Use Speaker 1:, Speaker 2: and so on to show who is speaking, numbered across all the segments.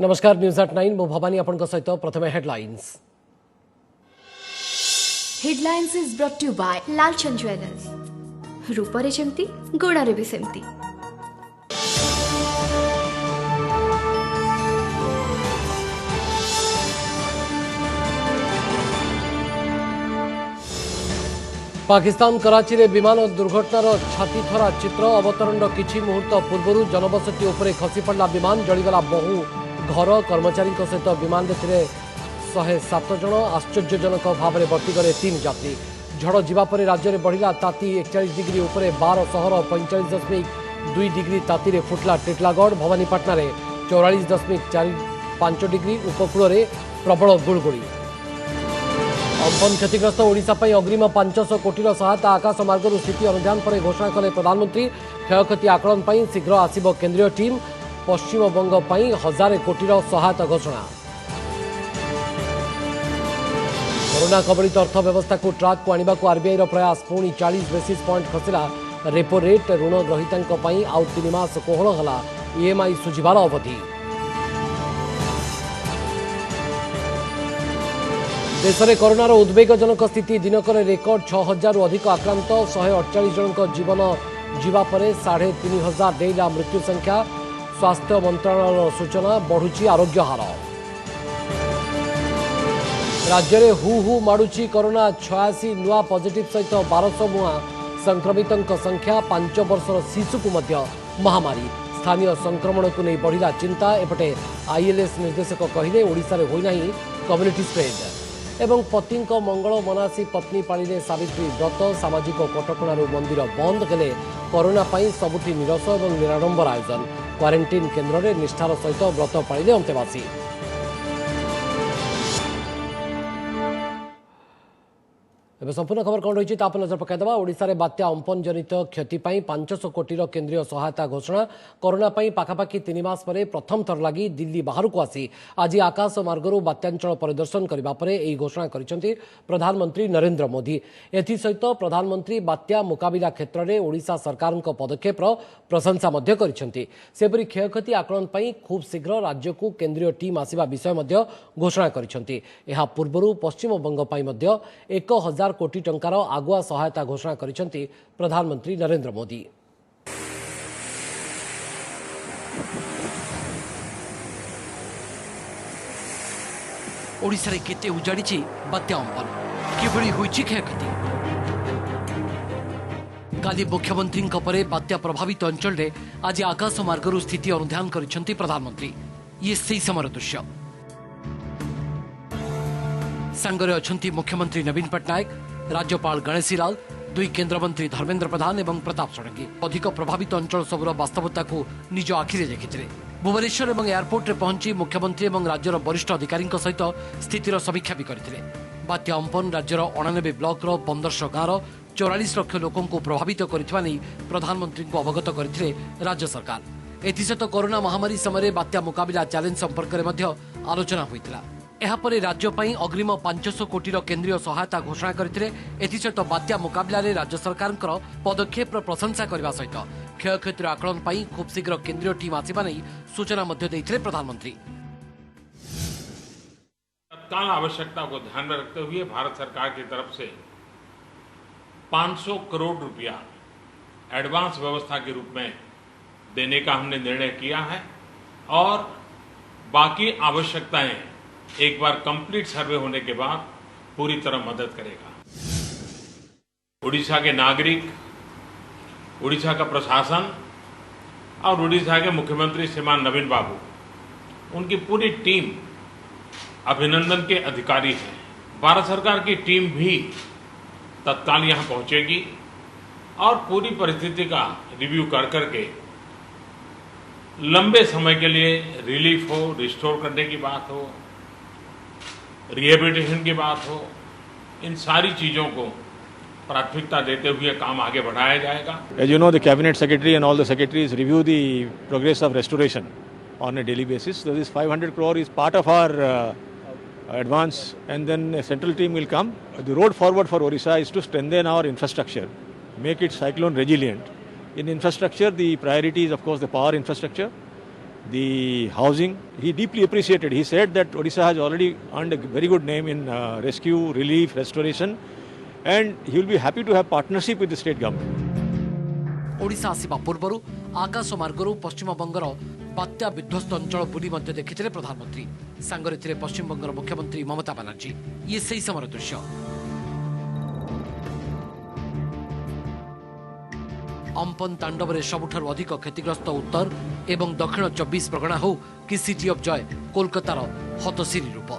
Speaker 1: नमस्कार news at 9 मु भवानी आपन सहित प्रथम headlines
Speaker 2: is brought to by Lalchand jewellers. रूपरे जेमती गोड़ारे भी सेमती।
Speaker 1: पाकिस्तान कराची रे विमान दुर्घटनार छातीथरा चित्र अवतरण किछि मुहूर्त पूर्व जनबसती उपरे खसी पड़ला विमान जलीगला बहु घर कर्मचारी सहित विमान रे 107 जन आश्चर्यजनक भाव में वर्तीगले 3 यात्री झड़ जावापर राज्य में बढ़ला ताती 41 डिग्री उपरे 12 सहर 45.2 डिग्री ताती रे फुटला टिटलागढ़ भवानीपाटना रे 44.45 डिग्री उपकूल प्रबल गुड़गुड़ी अम्फन क्षतिग्रस्त ओडिशा पर अग्रिम 500 कोटी सहायता आकाश मार्ग स्थिति अनुधान पर घोषणा कले प्रधानमंत्री क्षयक्षति आकलन पर शीघ्र आसिब केंद्रीय टीम पश्चिमबंग पर 1000 कोटी सहायता घोषणा कोरोना कबलित अर्थव्यवस्था को ट्राक को आने को आरबीआई प्रयास पुणी 40 बेसिस पॉइंट खसला रेपो रेट ऋण ग्रहीता आउ 3 मास कोहल है ईएमआई सुझिबार अवधि देश में कोरोनार उद्वेगजनक स्थिति दिनक रेकर्ड 6000 अधिक आक्रांत 148 जन जीवन जीवापर 3500 डेला मृत्यु संख्या स्वास्थ्य मंत्रालय सूचना बढ़ुची आरोग्य हार राज्य में हु माड़ुची कोरोना 86 नुआ पॉजिटिव सहित 1200 मुआ संक्रमित संख्या 5 वर्षर शिशु को मध्य महामारी स्थानीय संक्रमण को नहीं बढ़ला चिंता एपटे आईएलएस निर्देशक कहले ओडिशा रे होई नाही कम्युनिटी स्प्रेड एवं पति मंगल मनासी पत्नी पाळिले सावित्री व्रत सामाजिक कटकणार मंदिर बंद हेले कोरोना सबुठी निरस और निराडंबर आयोजन क्वारंटाइन केन्द्र में निष्ठार सहित व्रत पाळिले अंतेवासी एवं संपूर्ण खबर कौन रही नजर पकईदा ओडिशा रे बात्या अम्फन जनित क्षति 500 कोटी केंद्रीय सहायता घोषणा कोरोना पाखापाखि 3 मास पर प्रथम थर लगी दिल्ली बाहर को आसी आज आकाश मार्गरू बात्यांचल परिदर्शन करने पर यह घोषणा करिसेंती प्रधानमंत्री नरेंद्र मोदी एसहित प्रधानमंत्री बात्या मुकाबिला क्षेत्र में ओडिशा सरकार पदक्षेप प्रशंसा करिसेंती सेपरि क्षयक्षति आकलन पर खूब शीघ्र राज्य को केंद्रीय टीम आसिबा विषय घोषणा करिसेंती एहा पूर्वरु पश्चिमबंग 1000 कोटी टंकार आगुआ सहायता घोषणा करिसेंती प्रधानमंत्री नरेंद्र मोदी ओडिशा रे केते उजाड़ी बात्या अम्फन किभଳି होईछि क्षयक्षति काली मुख्यमंत्री परे बात्या प्रभावित अंचल रे आज आकाश मार्गरू स्थिति अनुध्यान करिसेंती प्रधानमंत्री ये सही समय दृश्य सांगरे अछंती मुख्यमंत्री नवीन पट्टनायक राज्यपाल गणेशी लाल 2 केन्द्रमंत्री धर्मेन्द्र प्रधान एवं प्रताप षडंगी अधिक प्रभावित अंचल सबुर वास्तवता को निज आखिरे देखिथिले भुवनेश्वर एवं एयरपोर्ट रे पहुंची मुख्यमंत्री एवं राज्यर वरिष्ठ अधिकारी सहित स्थितिर समीक्षा भी करथिले बात्या अम्फन राज्यर 89 ब्लॉक 1500 गाँव 44 लाख लोकों को प्रभावित करथिबा नै प्रधानमंत्री को अवगत करथिले राज्य सरकार एथिसहित कोरोना महामारी समय बात्या मुकाबिला चैलेंज संपर्क में आलोचना होइतिला एहापरे राज्य पई अग्रिम 500 कोटी केंद्रीय सहायता घोषणा करथिले एथिसहित बात्या मुकाबिला रे राज्य सरकार पदक्षेप प्रशंसा करबा सहित क्षयक्षतिर आकलन पई खूब शीघ्र केंद्रीय टीम आसिबा नै सूचना मध्य दैथिले प्रधानमंत्री
Speaker 3: तत्काल आवश्यकता को ध्यान में रखते हुए भारत सरकार की तरफ से 500 करोड़ रुपया एडवांस व्यवस्था के रूप में देने का हमने निर्णय किया है और बाकी आवश्यकताएं एक बार कंप्लीट सर्वे होने के बाद पूरी तरह मदद करेगा उड़ीसा के नागरिक उड़ीसा का प्रशासन और उड़ीसा के मुख्यमंत्री श्रीमान नवीन बाबू उनकी पूरी टीम अभिनंदन के अधिकारी हैं भारत सरकार की टीम भी तत्काल यहां पहुंचेगी और पूरी परिस्थिति का रिव्यू कर करके लंबे समय के लिए रिलीफ हो रिस्टोर करने की बात हो रिहेबिलिटेशन की बात हो इन सारी चीजों को प्राथमिकता देते हुए काम आगे बढ़ाया जाएगा
Speaker 4: As you know, the cabinet secretary and all the secretaries review the progress of restoration on a daily basis. So this 500 crore is part of our advance, and then a central team will come. The road forward for Orissa is to strengthen our infrastructure, make it cyclone resilient. In infrastructure, the priority is of course the power infrastructure. the housing. He deeply appreciated. He said that Odisha has already earned a very good name in rescue, relief, restoration, and he will be happy to have partnership with the state government.
Speaker 1: Odisha आसिबा पूर्वरु आकाश मार्गरु पश्चिमबंगर बात्या विध्वस्त अंचल बुली मध्य देखिथिले प्रधानमंत्री सांगरे थिले पश्चिमबंगर मुख्यमंत्री ममता बनर्जी ये सही समय दृश्य Amphan तांडव रे सबुठारु अधिक क्षतिग्रस्त उत्तर एवं दक्षिण 24 परगना हो कि सिटी ऑफ जॉय कोलकातार हतसिरी रूप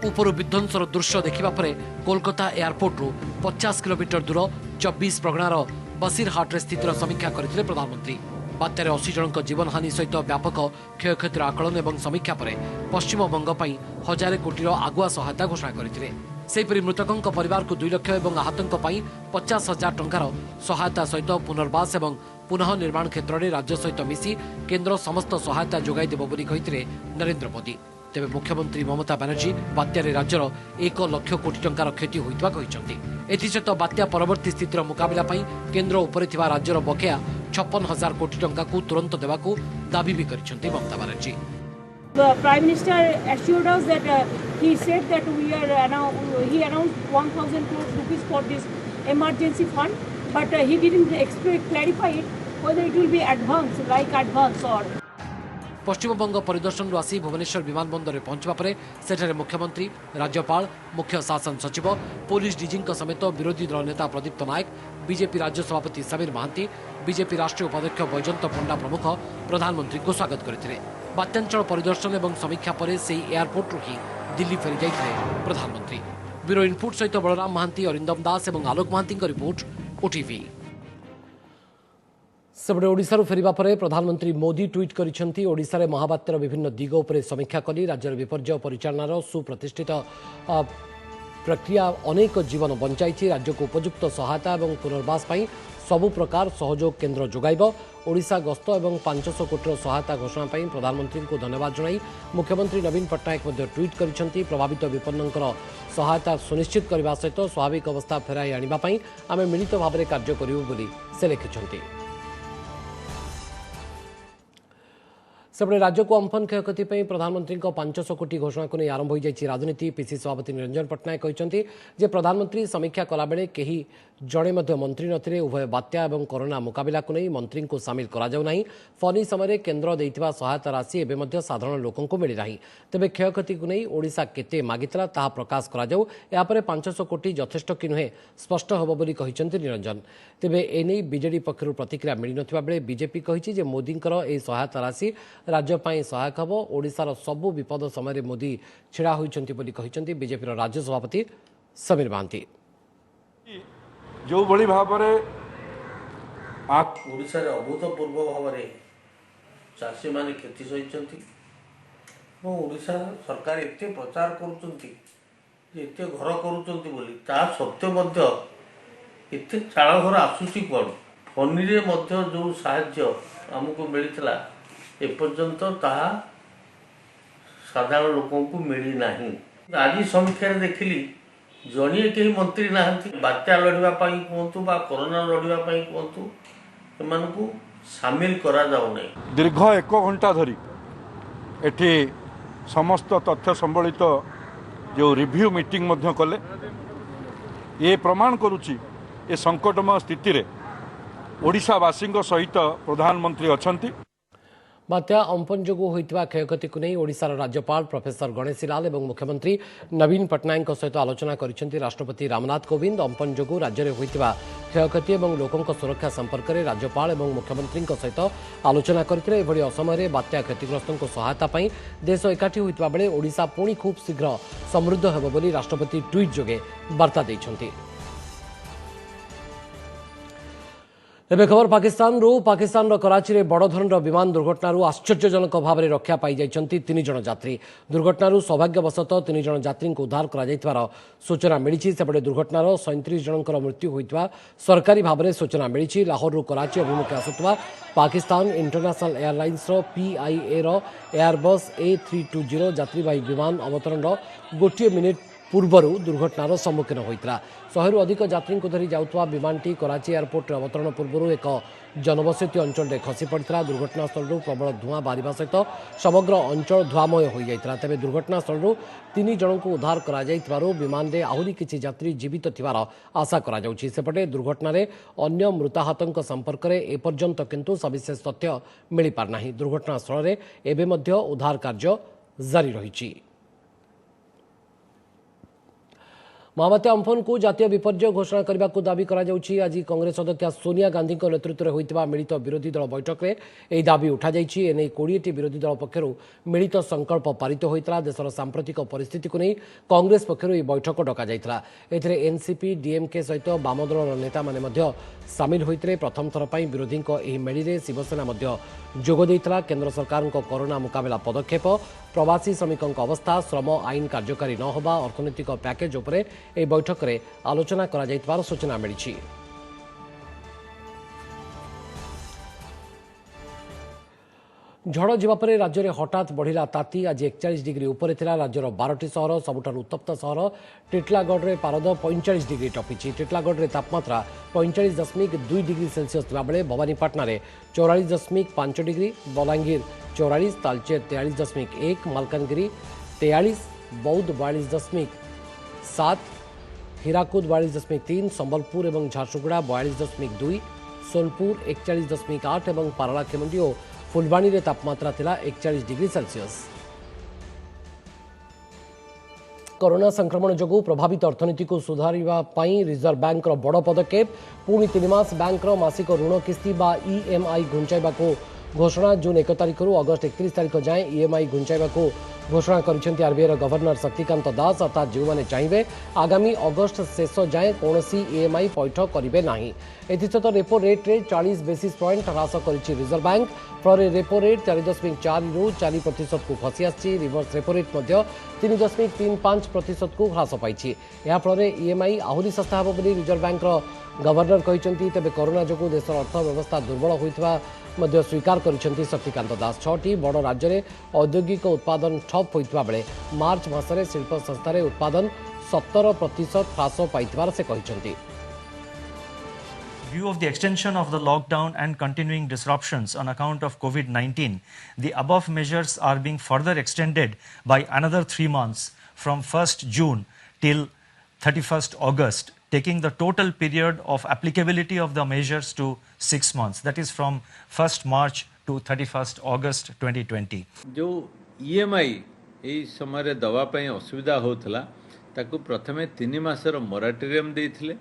Speaker 1: उपरु विध्वंसर दृश्य देखिबा परे कोलकाता एयरपोर्ट रु 50 किलोमीटर दूर 24 परगनार बसीरहाट रे स्थितिर समीक्षा करथिले प्रधानमंत्री बात्यारे 80 जनक जीवनहानि सहित व्यापक क्षयक्षतिर आकलन एवं समीक्षा परे पश्चिमबंग पई 1000 कोटीर आगुआ सहायता घोषणा करथिले सेहिपरि मृतकंक परिवार को 2 लाख एवं आहतंक पई 50,000 टंकार सहायता सहित पुनर्वास एवं पुनः निर्माण क्षेत्र में राज्य सहित मिसी केन्द्र समस्त सहायता जोगाई देबो बोली कहिथिले नरेंद्र मोदी तेबे मुख्यमंत्री ममता बनर्जी बात्यारे राज्यर 1 लाख कोटी टंकार क्षति होइतबा कहिसंती एथिसहित बात्या परवर्ती स्थितिर मुकाबला पई केन्द्र उपरे थिबा राज्यर बकेया 56,000 कोटी टंका को तुरंत देबाकू दाबी भी करिसंती Mamata Banerjee
Speaker 5: The Prime Minister assured us that he said that he announced 1,000 crore rupees for this emergency fund, but he didn't clarify it whether it will be advance or.
Speaker 1: Paschim Banga परिदर्शन आसी भुवनेश्वर विमानबंदर में पहुंचवा परे सेठारे मुख्यमंत्री राज्यपाल मुख्य शासन सचिव पुलिस डीजी समेत विरोधी दल नेता प्रदीप्त नायक बीजेपी राज्य सभापति समीर महांती बीजेपी राष्ट्रीय उपाध्यक्ष बैजयंत पंडा प्रमुख प्रधानमंत्री को स्वागत करथिले बात्यांचल परिदर्शन एवं समीक्षा पर से एयरपोर्ट ही दिल्ली फेरी जाइथिले प्रधानमंत्री ब्यूरो इनपुट सहित बलराम महांती अरिंदम दास और आलोक महांती रिपोर्ट ओटीवी सेपटे ओडिशारू फेरिबा परे प्रधानमंत्री मोदी ट्वीट करिसेंती ओडिशारे महाबात्यार विभिन्न दिग उपरे समीक्षा करी राज्यर विपर्यय परिचालनार सुप्रतिष्ठित प्रक्रिया अनेक जीवन बंचाई राज्य को उपयुक्त सहायता और पुनर्वास पाई सबु प्रकार सहयोग केन्द्र जोगाइब ओडिशा गस्त और 500 कोटी सहायता घोषणा पाई प्रधानमंत्री को धन्यवाद जणाई मुख्यमंत्री नवीन पट्टनायक ट्वीट करिसेंती प्रभावित विपन्नंकर सहायता सुनिश्चित करने सहित स्वाभाविक अवस्था फेराई आनिबा पाई आमे मिलित भाव में कार्य करिबु बोली से लिखिसेंती सेपटे राज्य को अम्फन क्षयक्षति प्रधानमंत्री 500 कोटी घोषणा को नहीं आरंभ हो जाए राजनीति पीसी सभापति निरंजन पट्टनायक कहते जे प्रधानमंत्री समीक्षा कला बेले कहीं जड़े मंत्री नथिले उभय बात्या और कोरोना मुकाबला को नहीं मंत्री को सामिल करा जाउ नाही फनी समय केन्द्र देइथिबा सहायता राशि एबे मध्य साधारण लोकों को मिली नाही तेबे क्षयक्षति को नहीं ओडिशा केते मागितला ताहा प्रकाश करा जाउ या परे 500 कोटी यथेष्ट कि नुहे स्पष्ट होबो बोली कहिसंती निरंजन तेबे एने बीजेडी पक्षरु प्रतिक्रिया मिली नथिबा बेले बीजेपी कहिछि जे मोदींकर ए सहायता राशि राज्य पाई सहायक हब ओडिशार सबु विपद समय मोदी छिड़ा होइछंती बोली कहिसंती बीजेपी राज्य सभापति समीर महांती
Speaker 6: जो भली भाव
Speaker 7: ओडिशा रे अभूतपूर्व भाव में चाषी माने क्षति सहित ओडिशा सरकार एते प्रचार करुचंती एते घर करुचंती बोली ता सत्य एते चाल घर आसुची कौन फनी रे मध्य जो साहाय्य आमको मिलता एपर्यंत ताहा साधारण लोकों को मिली नाही आज समीक्षा देखिली जड़िए कहीं मंत्री ना बात्या लड़ाई कहतु बा कोरोना लड़ाई कहतु एमानकु सामिल करा जाउ नहीं
Speaker 6: दीर्घ 1 घंटा धरी एठी समस्त तथ्य संबलित जो रिव्यू मीटिंग मध्य कले ये प्रमाण करुची ए संकटमय स्थिति रे ओडिशावासी सहित प्रधानमंत्री अछंती
Speaker 1: बात्या अम्पन जोगु होइतबा क्षयक्षति को नहीं ओडिशार राज्यपाल प्रोफेसर गणेशी लाल और मुख्यमंत्री नवीन पट्टनायक सहित आलोचना करिसेंती राष्ट्रपति रामनाथ कोविंद अम्पन जोगु राज्य में होइतबा क्षयक्षति और लोकों सुरक्षा संपर्क में राज्यपाल और मुख्यमंत्री सहित आलोचना करथिले एभली असमय बात्या क्षतिग्रस्तों सहायता पाई देश एकाठी होइतबा बेले ओडिशा पुणी खूब शीघ्र समृद्ध हेबो बोली राष्ट्रपति ट्वीट जोगे वार्ता दैछंती एबे खबर पाकिस्तान कराची रे बड़ धरण विमान दुर्घटना आश्चर्यजनक भाव में रक्षा पाई जाइछंती 3 जण यात्री दुर्घटना सौभाग्यवशत 3 जण यात्री को उद्धार करा जाइतबार सूचना मिली सेपटे दुर्घटनार 37 जनकर मृत्यु होइतबा सरकारी भाव में सूचना मिली लाहौर कराची अभिमुखे आसुतबा Pakistan international airlines PIA airbus A320 यात्रीवाही विमान अवतरण गोटे मिनिट पूर्वर दुर्घटनार सम्मुखीन होता। 100 अधिक यात्री को धरी जाउथवा विमानटी कराची एयरपोर्ट अवतरण पूर्व एक जनबसती अंचल में खसी पड़ा। दुर्घटनास्थल प्रबल धूआं बाहर सहित समग्र अंचल धूआमय हो जाता। तेज दुर्घटनास्थल 3 जन को उद्धार कर विमान में आहरी किसी यात्री जीवित थिबार आशा करपटे दुर्घटन अन्य मृताहतों संपर्क में एपर्यंत किंतु सविशेष तथ्य मिल पारना। दुर्घटनास्थल में एवं उद्धार कार्य जारी रही। महाबात्या अम्फन को जातीय विपर्यय घोषणा करने को दाबी करा जाउछि। आज कांग्रेस अध्यक्ष सोनिया गांधी नेतृत्व में होइतिबा मिलित विरोधी दल बैठक में यह दाबी उठा जाइछि। एने 20टी विरोधी दल पक्षर मिलित संकल्प पारित होइतला। देशर सांप्रतिक परिस्थिति को नहीं कांग्रेस पक्षर यह बैठक डका जाइतला। एथिरे एनसीपी डीएमके सहित वाम दलर नेता माने मध्य सामिल होइतले। प्रथम थर पई विरोधी एही मेळीरे शिवसेना मध्य जोग देइतला। केंद्र सरकार कोरोना मुकाबला पदक्षेप, प्रवासी श्रमिकों अवस्था, श्रम आईन कार्यकारी न होबा, अर्थनैतिक पैकेज उपरे ए बैठक में आलोचना करा जाइतबार सूचना मिली। झड़ जीवा परे राज्य में हठात बढ़िला ताती। आज 41 डिग्री उपरे थिला। राज्यर 12टी सहर सबुठारु उत्तप्त सहर टिटलागढ़ में पारद 45 डिग्री टपिछि। टिटलागढ़ में तापमात्रा 45.2 डिग्री सेल्सियस थिबा बेले भवानीपाटना रे 44.5 डिग्री, बलांगीर 44, तालचेर 43.1, मालकानगिरी 43, बौद्ध 42.7, हीराकुद 42.3, संबलपुर और झारसुगुड़ा 42.2, सोनपुर 41.8 और पारलाखेमुंडी और फुलबाणी रे तापमात्रा थिला 41 डिग्री सेल्सियस। कोरोना संक्रमण जोगु प्रभावित अर्थनीति को सुधारिबा पई रिजर्व बैंक रो बड़ पदक्षेप। पुणी 3 मास बैंक रो मासिक ऋण किस्ती बा ईएमआई घुंचाइबा को घोषणा। जून 1 तारिख अगस्ट 31 तारिख जाए ईएमआई घुंचाइबा को घोषणा करिसेंती आरबीआई गवर्नर शक्तिकांत दास। अर्थात जो माने चाहिए आगामी अगस्ट शेष जाए कौनसी ईएमआई पैठ करेंगे ना। एसत रेपो रेट रे 40 बेसिस पॉइंट ह्रास करिछि रिजर्व बैंक। फल रेपो रेट 4.4 रु 4% को खसी आछि। रिवर्स रेपो रेट 3.35% को ह्रास पाई। या फल ईएमआई आहरी सस्ता हेब बोली रिजर्व बैंक गवर्नर कहते। तेज कोरोना जो देशर अर्थव्यवस्था दुर्बल होता स्वीकार करिसेंती शक्तिकांत दास। 6टी बड़ राज्य में औद्योगिक उत्पादन ठप होता बेले मार्च मासरे शिल्प संस्थार उत्पादन 70% ह्रास पाइथिबार से कहते।
Speaker 8: view of the extension of the lockdown and continuing disruptions on account of COVID-19, the above measures are being further extended by another 3 months from 1st June till 31st August, taking the total period of applicability of the measures to 6 months. That is from 1st March to 31st August 2020.
Speaker 9: जो EMI यही समय दवा असुविधा होता ताकू प्रथमे 3 मासर moratorium देइथिले,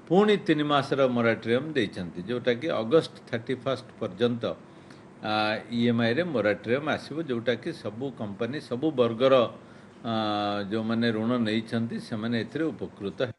Speaker 9: पुणी 3 मासर moratorium देइछन्ति, जोटा कि अगस्ट 31 पर्यंत EMI रे मोराटोरियम आसीबो, जोटा कि सबु कंपनी सबु वर्गर जो माने ऋण नैछन्ति से माने एथिरे उपकृत है।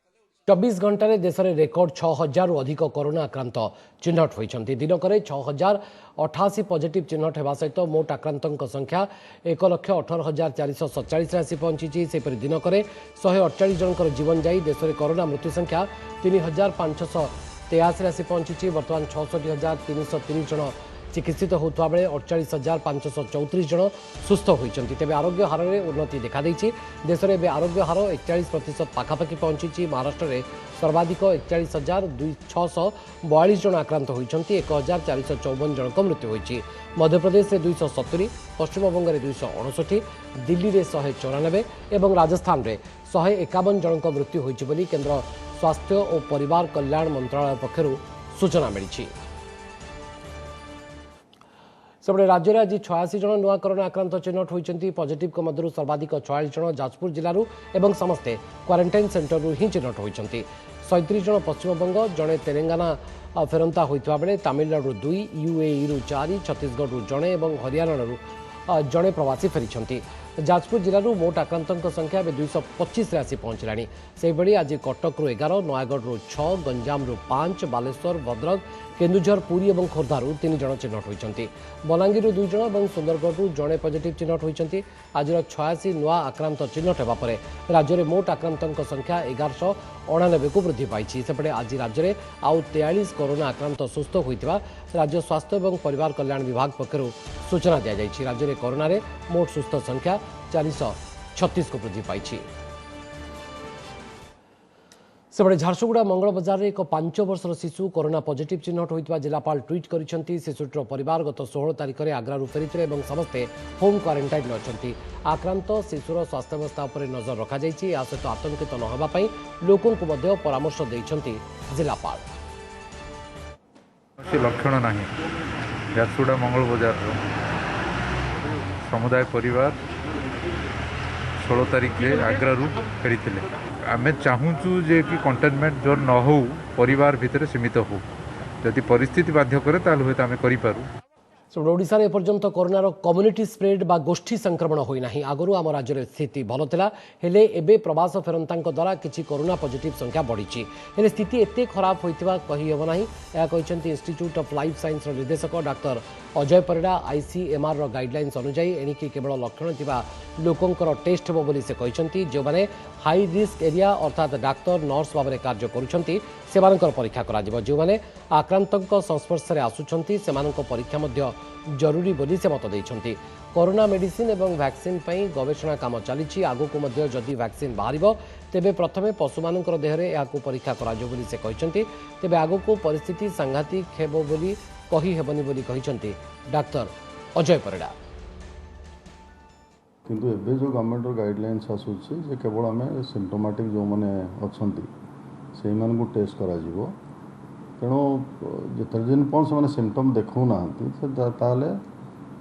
Speaker 1: 24 घंटे देश में रेकर्ड 6000 अधिक कोरोना आक्रांत चिन्हट होती। दिनक 6088 पॉजिटिव चिन्हट होगा सहित मोट आक्रांतों संख्या 1,18,447 आसी पहुंची। सेपरि दिनक 148 जनकर जीवन जाई देश में कोरोना मृत्यु संख्या 3,583 आसी पहुंची। बर्तमान 66,303 जन चिकित्सित होता बेले 48,534 जन सुस्थ होती। तेज आरोग्य हार में उन्नति देखा देश में आरोग्य हार 41% पाखापाखि पहुंची। महाराष्ट्र में सर्वाधिक 41,642 जन आक्रांत होती। 1,454 जन मृत्यु होती। मध्यप्रदेश में 270, पश्चिमबंग में 259, दिल्ली में 194 और राजस्थान में 151 जन मृत्यु होती बोली केंद्र स्वास्थ्य और परिवार कल्याण मंत्रालय पक्षर सूचना मिली। सेपटे राज्य में आज 86 जन नुआ कोरोना आक्रांत चिन्हट होती। पॉजिटिव मध्य सर्वाधिक 46 जन जाजपुर जिलूर और समस्ते क्वारंटाइन सेंटर ही चिन्हट होती। 37 जन पश्चिमबंग, जड़े तेलंगाना फेरंता होता बेले तमिलनाडु 2, यूएई 4, छत्तीसगढ़ जड़े और हरियाणा जड़े प्रवासी फेरी। जाजपुर जिलूर मोट आक्रांतों संख्या 225 आसी पहुंचलानी। से भली आज कटक 11, नयागढ़ 6, गंजाम 5, बालेश्वर, भद्रक, केन्दुझर, पुरी और खोर्धारू 3 जन चिन्हट होती। बलांगीर 2 जन और सुंदरगढ़ जड़े पॉजिटिव चिन्हट होती। आज 86 नुआ आक्रांत चिन्हट होगा पर राज्य में मोट आक्रांतों संख्या 1199 को वृद्धि पाई। सेपटे आज राज्य में आउ 43 कोरोना आक्रांत सुस्थ होता राज्य स्वास्थ्य और परिवार कल्याण विभाग पक्षर सूचना दी जाएगी। राज्य में कोरोना मोट सुस्थ संख्या 436 को वृद्धि पाई। सेपटे झारसुगुड़ा मंगल बजार एक 5 वर्षर शिशु कोरोना पॉजिटिव चिन्हट होता जिलापाल ट्वीट कर शिशुटर परिवार गत 16 तारिख में आग्रा फेरी समस्ते होम क्वारंटाइन अच्छी आक्रांत शिशुर स्वास्थ्यावस्था पर नजर रखा सहित आतंकित न होगापी लोकों को परामर्श देते जिलापाल।
Speaker 10: लक्षण ना झारसुगुड़ा मंगल बजार समुदाय परिवार 16 तारिख में आग्रा फेरी आमे चाहूँ जे कि कंटेनमेंट जोन न हो परिवार भितर सीमित हो जदि परिस्थिति बाध्य करे ताल हुए आमे करि पारू।
Speaker 1: ओडिशा रे एपर्यंत कोरोनार कम्युनिटी स्प्रेड बा गोष्ठी संक्रमण होई नाही। आगरू आम राज्य में स्थिति भल थिला हेले एबे प्रवास फेरंतांक द्वारा किछि कोरोना पॉजिटिव संख्या बढ़ी हेले स्थिति एते खराब होइतिबा कहि हेबो नाही। या कहिसंती इंस्टीट्यूट ऑफ लाइफ साइंस रो निर्देशक डॉक्टर अजय परिडा आईसीएमआर रो गाइडलाइंस अनुसार एणिकी केवल लक्षण थिबा लोकंकर टेस्ट हेबो बोली से कहिसंती जो माने हाई रिस्क एरिया अर्थात डाक्तर नर्स भाव में कार्य करुछंती सेमानकर परीक्षा करा जिवो। जो माने आक्रांतक संस्पर्श रे आसुछंती सेमानक परीक्षा मध्य जरूरी बोली से मत देइछंती। कोरोना मेडिसिन एवं वैक्सीन पई गवेषणा काम चली आगु को मध्य जदि वैक्सीन बाहरिबो तेबे प्रथमे पशुमानकर देहरे याकू परीक्षा करा जो बोली से कहिसंती। तेबे आगु को परिस्थिति सांघातिक हेबो बोली कहि हेबनी बोली कहिसंती डॉक्टर अजय परिडा।
Speaker 11: किंतु एबे जो गवर्नमेंट गाइडलाइंस आसूची जे केवल आम सिम्पटोमेटिक जो मैंने अच्छा से मानू टेस्ट करा तेणु जिते दिन पर्यटन से सिम्पटम देखो ना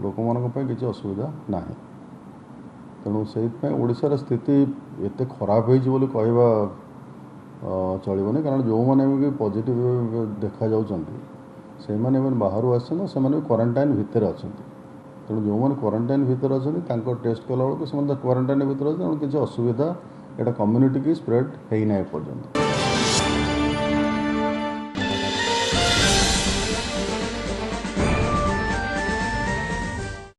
Speaker 11: लोक मान किसी असुविधा ना तेणु से ओडिशार स्थिति एत खराब हो कहवा चलनी कारण जो मैंने भी पॉजिटिव देखा से बाहर आस क्वारंटाइन भितर अच्छा तेणु जो मैंने क्वारंटाइन भितर अच्छा टेस्ट कला बेलू से क्वारंटाइन भितर तेणु किसी असुविधा यहाँ कम्युनिटी की स्प्रेड है ना पर्यटन।